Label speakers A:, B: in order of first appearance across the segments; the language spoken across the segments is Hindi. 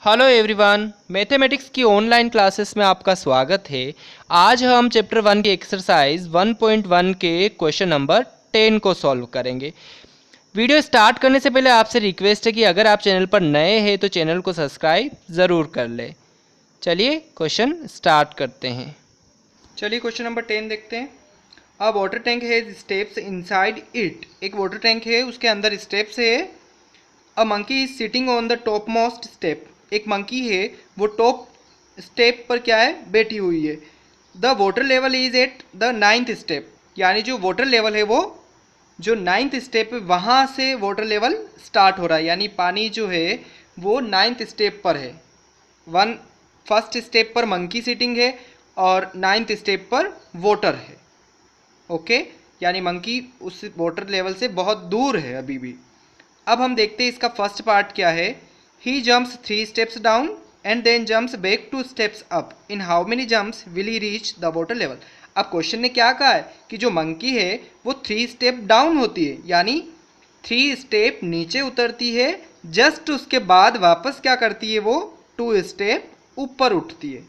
A: हेलो एवरीवन, मैथमेटिक्स की ऑनलाइन क्लासेस में आपका स्वागत है। आज हम चैप्टर 1 की एक्सरसाइज 1.1 के क्वेश्चन नंबर 10 को सॉल्व करेंगे। वीडियो स्टार्ट करने से पहले आपसे रिक्वेस्ट है कि अगर आप चैनल पर नए हैं तो चैनल को सब्सक्राइब ज़रूर कर लें। चलिए क्वेश्चन स्टार्ट करते हैं।
B: चलिए क्वेश्चन नंबर 10 देखते हैं। अ water tank has steps inside it. एक वाटर टैंक है, उसके अंदर स्टेप्स है। A monkey is sitting on the top most step. एक मंकी है, वो टॉप स्टेप पर क्या है, बैठी हुई है। The water level is at the 9th step. यानी जो वाटर लेवल है वो जो 9th स्टेप है वहाँ से वाटर लेवल स्टार्ट हो रहा है। यानी पानी जो है वो 9th स्टेप पर है। फर्स्ट स्टेप पर मंकी सिटिंग है और 9th स्टेप पर वाटर है। ओके, यानी मंकी उस वाटर लेवल से बहुत दूर है अभी भी। अब हम देखते हैं इसका फर्स्ट पार्ट क्या है। He jumps 3 steps down and then jumps back 2 steps up. In how many jumps will he reach the water level. अब क्वेश्चन ने क्या कहा है कि जो मंकी है वो 3 स्टेप डाउन होती है, यानी 3 स्टेप नीचे उतरती है। जस्ट उसके बाद वापस क्या करती है, वो 2 स्टेप ऊपर उठती है।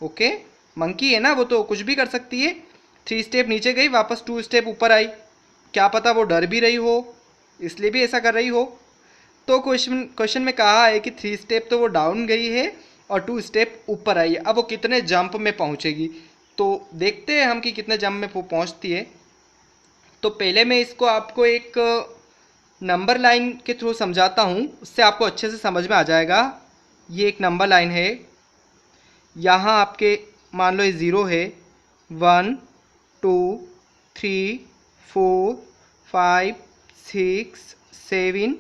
B: ओके, मंकी है ना, वो तो कुछ भी कर सकती है। 3 स्टेप नीचे गई, वापस 2 स्टेप ऊपर आई। क्या पता वो डर भी रही हो, इसलिए भी ऐसा कर रही हो। तो क्वेश्चन में कहा है कि 3 स्टेप तो वो डाउन गई है और 2 स्टेप ऊपर आई है। अब वो कितने जंप में पहुंचेगी, तो देखते हैं हम कि कितने जंप में वो पहुंचती है। तो पहले मैं इसको आपको एक नंबर लाइन के थ्रू समझाता हूँ, उससे आपको अच्छे से समझ में आ जाएगा। ये एक नंबर लाइन है, यहाँ आपके मान लो ये 0 है। 1 2 3 4 5 6 7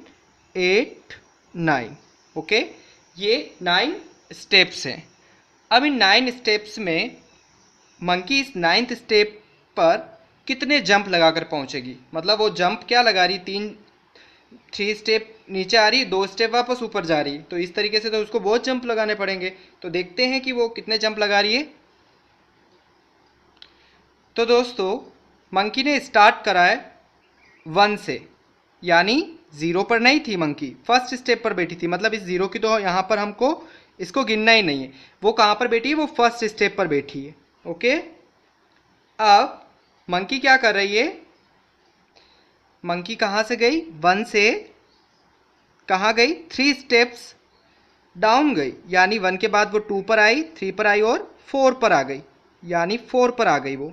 B: 8 9। ओके, ये 9 स्टेप्स हैं। अब इन 9 स्टेप्स में मंकी इस 9th स्टेप पर कितने जंप लगाकर पहुंचेगी। मतलब वो जंप क्या लगा रही, 3 स्टेप नीचे आ रही, 2 स्टेप वापस ऊपर जा रही। तो इस तरीके से तो उसको बहुत जंप लगाने पड़ेंगे। तो देखते हैं कि वो कितने जंप लगा रही है। तो दोस्तों, मंकी ने स्टार्ट करा है 1 से, यानी 0 पर नहीं थी मंकी, फर्स्ट स्टेप पर बैठी थी। मतलब इस 0 की तो यहाँ पर हमको इसको गिनना ही नहीं है। वो कहाँ पर बैठी है, वो फर्स्ट स्टेप पर बैठी है। ओके, अब मंकी क्या कर रही है, मंकी कहाँ से गई, 1 से कहाँ गई, 3 स्टेप्स डाउन गई। यानी 1 के बाद वो 2 पर आई, 3 पर आई और 4 पर आ गई, यानी 4 पर आ गई वो।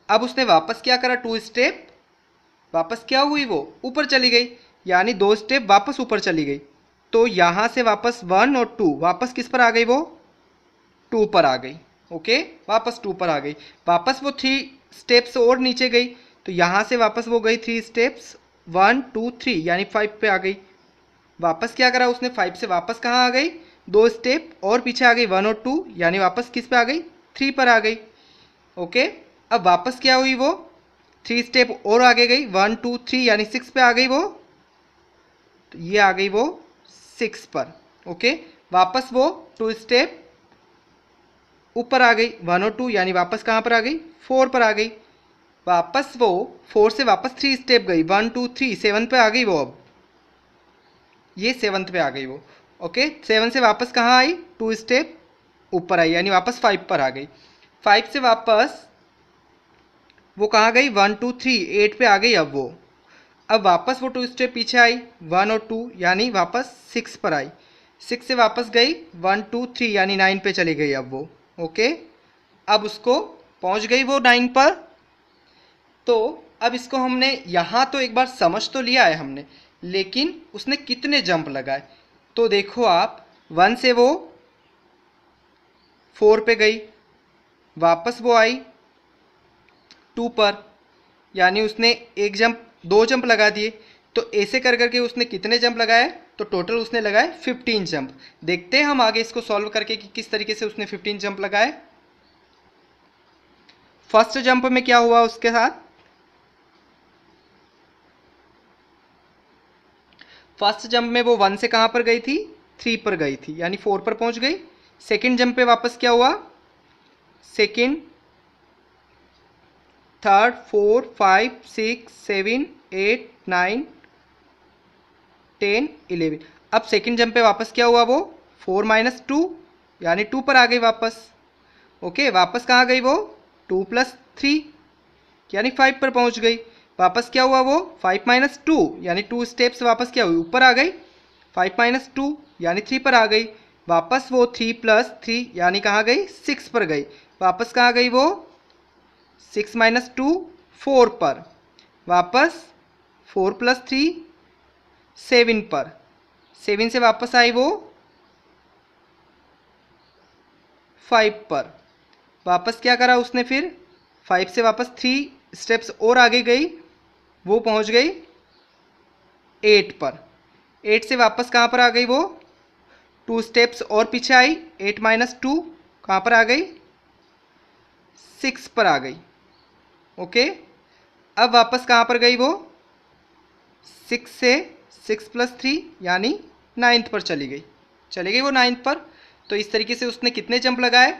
B: अब उसने वापस क्या करा, 2 स्टेप वापस क्या हुई, वो ऊपर चली गई। यानी 2 स्टेप वापस ऊपर चली गई। तो यहाँ से वापस 1 और 2 वापस किस पर आ गई, वो 2 पर आ गई। ओके, वापस 2 पर आ गई। वापस वो 3 स्टेप्स और नीचे गई, तो यहाँ से वापस वो गई 3 स्टेप्स, 1 2 3, यानी 5 पे आ गई। वापस क्या करा उसने, 5 से वापस कहाँ आ गई, 2 स्टेप और पीछे आ गई, 1 और 2, यानी वापस किस पे आ गई, 3 पर आ गई। ओके, अब वापस क्या हुई, वो 3 स्टेप और आगे गई, 1 2 3, यानी 6 पे आ गई वो। तो ये आ गई वो 6 पर। ओके, वापस वो 2 स्टेप ऊपर आ गई, 1 और 2, यानी वापस कहाँ पर आ गई, 4 पर आ गई। वापस वो 4 से वापस 3 स्टेप गई, 1 2 3, 7 पे आ गई वो। अब ये 7th पे आ गई वो। ओके, 7 से वापस कहाँ आई, 2 स्टेप ऊपर आई, यानी वापस 5 पर आ गई। 5 से वापस वो कहाँ गई, 1 2 3, 8 पे आ गई अब वो। अब वापस वो 2 स्टेप पीछे आई, 1 और 2, यानी वापस 6 पर आई। 6 से वापस गई, 1 2 3, यानी 9 पे चली गई अब वो। ओके, अब उसको पहुंच गई वो 9 पर। तो अब इसको हमने यहाँ तो एक बार समझ तो लिया है हमने, लेकिन उसने कितने जंप लगाए। तो देखो आप, 1 से वो 4 पे गई, वापस वो आई 2 पर, यानी उसने एक जंप 2 जंप लगा दिए। तो ऐसे कर करके उसने कितने जंप लगाए, तो टोटल उसने लगाए 15 जंप। देखते हैं हम आगे इसको सॉल्व करके कि किस तरीके से उसने 15 जंप लगाए। फर्स्ट जंप में क्या हुआ उसके साथ, फर्स्ट जंप में वो 1 से कहाँ पर गई थी, 3 पर गई थी, यानी 4 पर पहुंच गई। सेकंड जंप पे वापस क्या हुआ, सेकंड थर्ड 4 5 6 7 8 9 10 11। अब सेकंड जंप पे वापस क्या हुआ, वो 4 माइनस 2 यानी 2 पर आ गई वापस। ओके, वापस कहाँ गई वो? 2 प्लस 3 यानी 5 पर पहुँच गई। वापस क्या हुआ वो? 5 माइनस 2 यानी 2 स्टेप्स वापस क्या हुई? ऊपर आ गई। 5 माइनस 2 यानी 3 पर आ गई। वापस वो 3 प्लस 3 यानी कहाँ गई? 6 पर गई। वापस कहाँ गई वो? 6 माइनस 2 4 पर। वापस 4 प्लस 3 7 पर। 7 से वापस आई वो 5 पर। वापस क्या करा उसने फिर? 5 से वापस 3 स्टेप्स और आगे गई, वो पहुंच गई 8 पर। 8 से वापस कहाँ पर आ गई वो? 2 स्टेप्स और पीछे आई। 8 माइनस 2 कहाँ पर आ गई? 6 पर आ गई। ओके, अब वापस कहाँ पर गई वो? 6 से 6 प्लस 3 यानी 9th पर चली गई वो 9th पर। तो इस तरीके से उसने कितने जंप लगाए?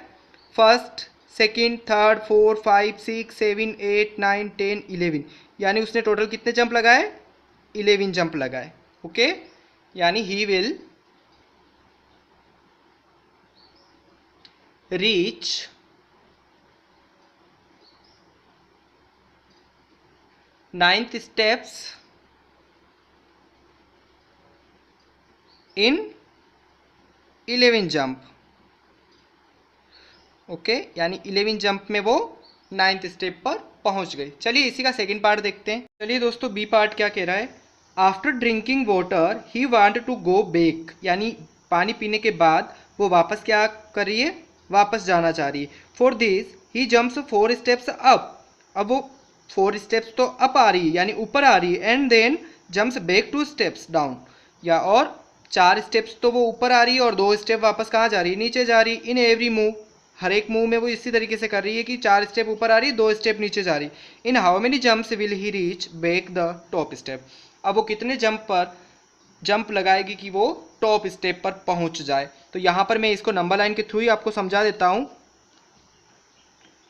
B: फर्स्ट, सेकंड, थर्ड, 4, 5, 6, 7, 8, 9, 10, 11 यानी उसने टोटल कितने जंप लगाए? 11 जंप लगाए। ओके, यानी he will reach 9th steps in 11 jump. Okay, यानी 11 जंप में वो 9th स्टेप पर पहुंच गई। चलिए इसी का सेकंड पार्ट देखते हैं। चलिए दोस्तों, बी पार्ट क्या कह रहा है? After drinking water he want to go back, यानी पानी पीने के बाद वो वापस क्या कर रही है? वापस जाना चाह रही है। For this he jumps 4 steps up. अब वो 4 स्टेप्स तो अप आ रही है यानी ऊपर आ रही है, and then jumps back 2 steps down, या और 4 स्टेप्स तो वो ऊपर आ रही है और 2 स्टेप वापस कहाँ जा रही है? नीचे जा रही है। इन एवरी मूव, हर एक मूव में वो इसी तरीके से कर रही है कि 4 स्टेप ऊपर आ रही है, 2 स्टेप नीचे जा रही है। इन how many jumps will he reach back the top step? अब वो कितने जंप लगाएगी कि वो टॉप स्टेप पर पहुंच जाए? तो यहाँ पर मैं इसको नंबर लाइन के थ्रू ही आपको समझा देता हूँ।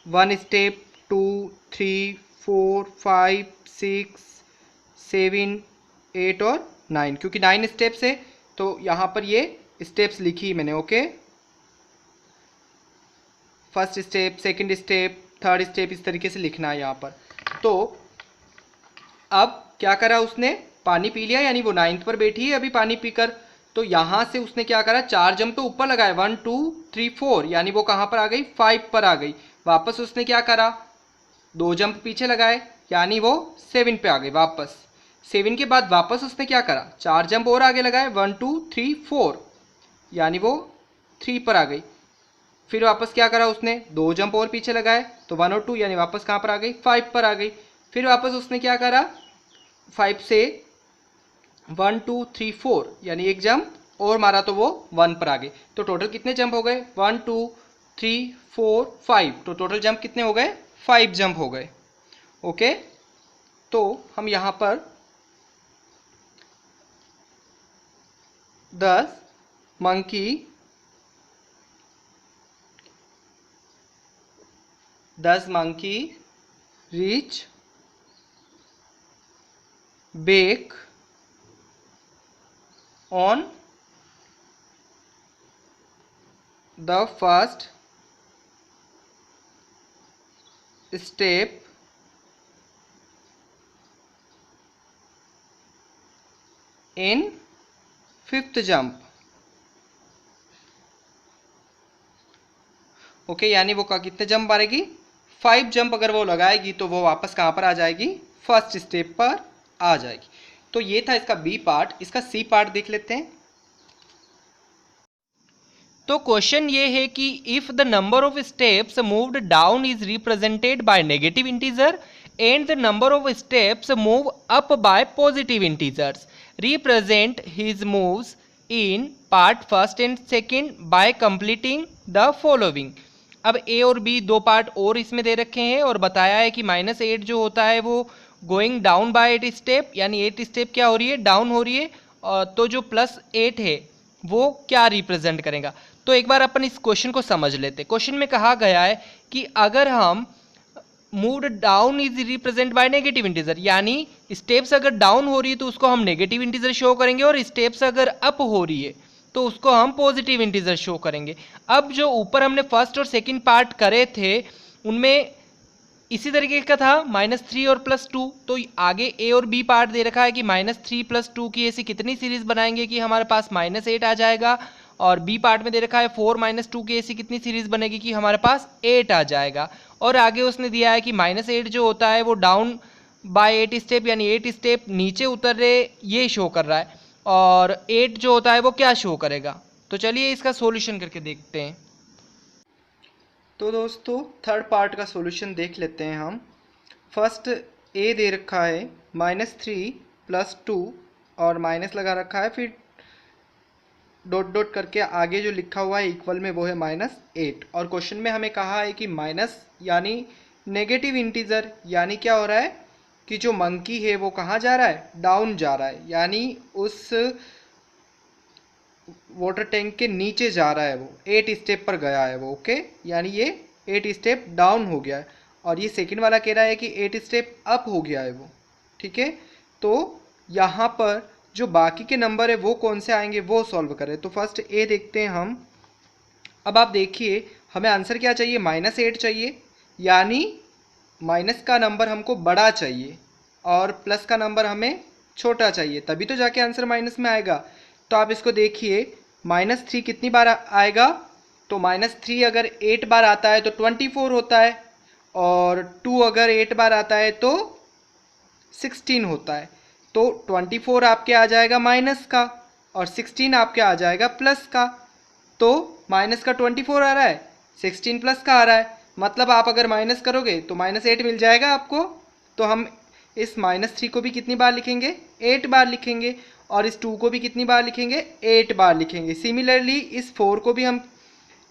B: 1 स्टेप, 2, 3, 4, 5, 6, 7, 8 और 9, क्योंकि 9 स्टेप्स है तो यहाँ पर ये स्टेप्स लिखी मैंने। Okay, first step, second step, third step, इस तरीके से लिखना है यहाँ पर। तो अब क्या करा उसने? पानी पी लिया, यानी वो 9th पर बैठी है अभी पानी पीकर। तो यहाँ से उसने क्या करा? 4 जंप तो ऊपर लगाए, 1, 2, 3, 4 यानी वो कहाँ पर आ गई? 5 पर आ गई। वापस उसने क्या करा? 2 जंप पीछे लगाए यानी वो 7 पे आ गई वापस। 7 के बाद वापस उसने क्या करा? 4 जंप और आगे लगाए, 1, 2, 3, 4 यानी वो 3 पर आ गई। फिर वापस क्या करा उसने? 2 जंप और पीछे लगाए तो 1 और 2 यानी वापस कहाँ पर आ गई? 5 पर आ गई। फिर वापस उसने क्या करा? 5 से 1, 2, 3, 4 यानी एक जंप और मारा तो वो 1 पर आ गई। तो टोटल कितने जंप हो गए? 1, 2, 3, 4, 5। तो टोटल जंप कितने हो गए? 5 जंप हो गए। ओके, तो हम यहाँ पर 10 monkey reach back on the first step in 5th jump। Okay, यानी वो कितने जंप मारेगी? 5 जंप अगर वो लगाएगी तो वो वापस कहाँ पर आ जाएगी? फर्स्ट स्टेप पर आ जाएगी। तो ये था इसका बी पार्ट। इसका सी पार्ट देख लेते हैं।
A: तो क्वेश्चन ये है कि if the number of steps moved down is represented by negative integer and the number of steps move up by positive integers, represent his moves in part first and second by completing the following. अब ए और बी 2 पार्ट और इसमें दे रखे हैं और बताया है कि -8 जो होता है वो गोइंग डाउन बाय 8 स्टेप, यानी 8 स्टेप क्या हो रही है? डाउन हो रही है। तो जो +8 है वो क्या रिप्रेजेंट करेगा? तो एक बार अपन इस क्वेश्चन को समझ लेते। क्वेश्चन में कहा गया है कि अगर हम moved down is represent by negative integer, यानी स्टेप्स अगर डाउन हो रही है तो उसको हम नेगेटिव इंटीजर शो करेंगे, और स्टेप्स अगर अप हो रही है तो उसको हम पॉजिटिव इंटीजर शो करेंगे। अब जो ऊपर हमने फर्स्ट और सेकंड पार्ट करे थे उनमें इसी तरीके का था -3 और +2, तो आगे ए और बी पार्ट दे रखा है कि -3 + 2 की ऐसी कितनी सीरीज बनाएंगे कि हमारे पास -8 आ जाएगा, और बी पार्ट में दे रखा है 4 - 2 की ऐसी कितनी सीरीज बनेगी कि हमारे पास 8 आ जाएगा। और आगे उसने दिया है कि -8 जो होता है वो डाउन बाय 8 स्टेप यानी 8 स्टेप नीचे उतर रहे ये शो कर रहा है, और 8 जो होता है वो क्या शो करेगा। तो चलिए इसका सॉल्यूशन करके देखते हैं।
B: तो दोस्तों थर्ड पार्ट का सॉल्यूशन देख लेते हैं हम। फर्स्ट ए दे रखा है -3 + 2 और माइनस लगा रखा है, फिर डॉट डॉट करके आगे जो लिखा हुआ है इक्वल में वो है -8, और क्वेश्चन में हमें कहा है कि माइनस यानी नेगेटिव इंटीजर, यानी क्या हो रहा है कि जो मंकी है वो कहाँ जा रहा है, डाउन जा रहा है, यानी उस वाटर टैंक के नीचे जा रहा है, वो 8 स्टेप पर गया है वो। ओके, यानी ये 8 स्टेप डाउन हो गया है, और ये सेकंड वाला कह रहा है कि 8 स्टेप अप हो गया है वो। ठीक है, तो यहाँ पर जो बाकी के नंबर है वो कौन से आएंगे वो सॉल्व करें। तो फर्स्ट ए देखते हैं हम। अब आप देखिए हमें आंसर क्या चाहिए, -8 चाहिए, यानी माइनस का नंबर हमको बड़ा चाहिए और प्लस का नंबर हमें छोटा चाहिए, तभी तो जाके आंसर माइनस में आएगा। तो आप इसको देखिए -3 कितनी बार आएगा, तो -3 अगर 8 बार आता है तो 24 होता है, और 2 अगर 8 बार आता है तो 16 होता है। तो 24 आपके आ जाएगा माइनस का और 16 आपके आ जाएगा प्लस का। तो माइनस का 24 आ रहा है, 16 प्लस का आ रहा है, मतलब आप अगर माइनस करोगे तो -8 मिल जाएगा आपको। तो हम इस -3 को भी कितनी बार लिखेंगे, 8 बार लिखेंगे, और इस 2 को भी कितनी बार लिखेंगे, 8 बार लिखेंगे। सिमिलरली इस 4 को भी हम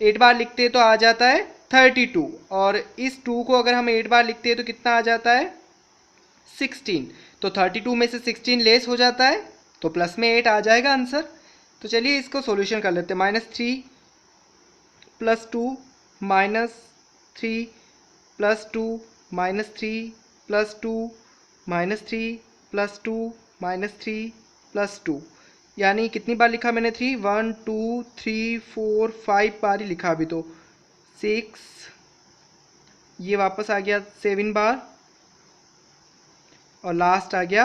B: 8 बार लिखते हैं तो आ जाता है 32, और इस 2 को अगर हम 8 बार लिखते हैं तो कितना आ जाता है 16। तो 32 में से 16 लेस हो जाता है तो प्लस में 8 आ जाएगा आंसर। तो चलिए इसको सॉल्यूशन कर लेते हैं। -3 + 2 -3 + 2 -3 + 2 -3 + 2 -3 + 2, यानी कितनी बार लिखा मैंने 3, 1 2 3 4 5 बार ही लिखा अभी तो। 6, ये वापस आ गया 7 बार, और लास्ट आ गया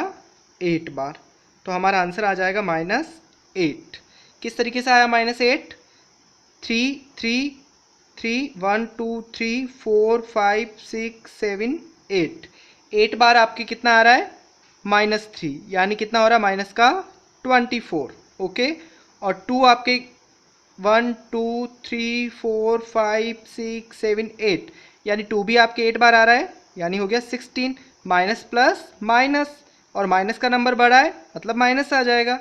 B: 8 बार। तो हमारा आंसर आ जाएगा -8। किस तरीके से आया -8, 3 3 3 1 2 3 4 5 6 7 8, 8 बार आपके कितना आ रहा है -3, यानी कितना हो रहा है माइनस का 24। ओके, और 2 आपके 1 2 3 4 5 6 7 8, यानी 2 भी आपके 8 बार आ रहा है, यानी हो गया 16। माइनस प्लस माइनस, और माइनस का नंबर बड़ा है मतलब माइनस आ जाएगा।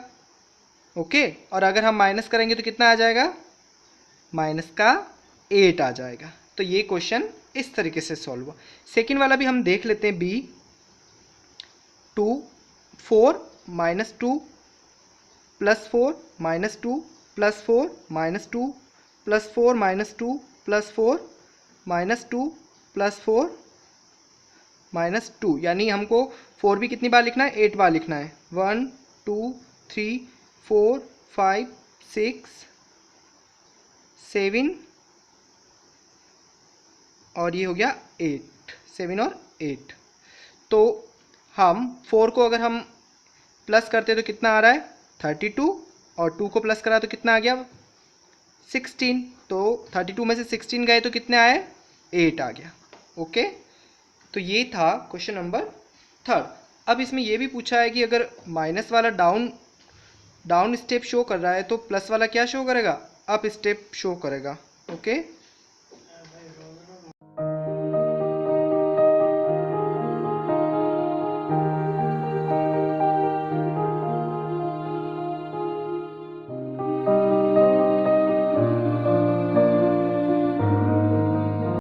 B: ओके, और अगर हम माइनस करेंगे तो कितना आ जाएगा, माइनस का 8 आ जाएगा। तो ये क्वेश्चन इस तरीके से सॉल्व हुआ। सेकेंड वाला भी हम देख लेते हैं। बी 2 4 -2 +4 -2 +4 -2 +4 -2 +4 -2 +4 -2, यानी हमको 4 भी कितनी बार लिखना है, 8 बार लिखना है। 1 2 3 4 5 6 7, और ये हो गया 8, 7 और 8। तो हम 4 को अगर हम प्लस करते तो कितना आ रहा है 32, और 2 को प्लस करा तो कितना आ गया 16। तो 32 में से 16 गए तो कितने आए, 8 आ गया। ओके, तो ये था क्वेश्चन नंबर थर्ड। अब इसमें ये भी पूछा है कि अगर माइनस वाला डाउन स्टेप शो कर रहा है तो प्लस वाला क्या शो करेगा, अप स्टेप शो करेगा। ओके।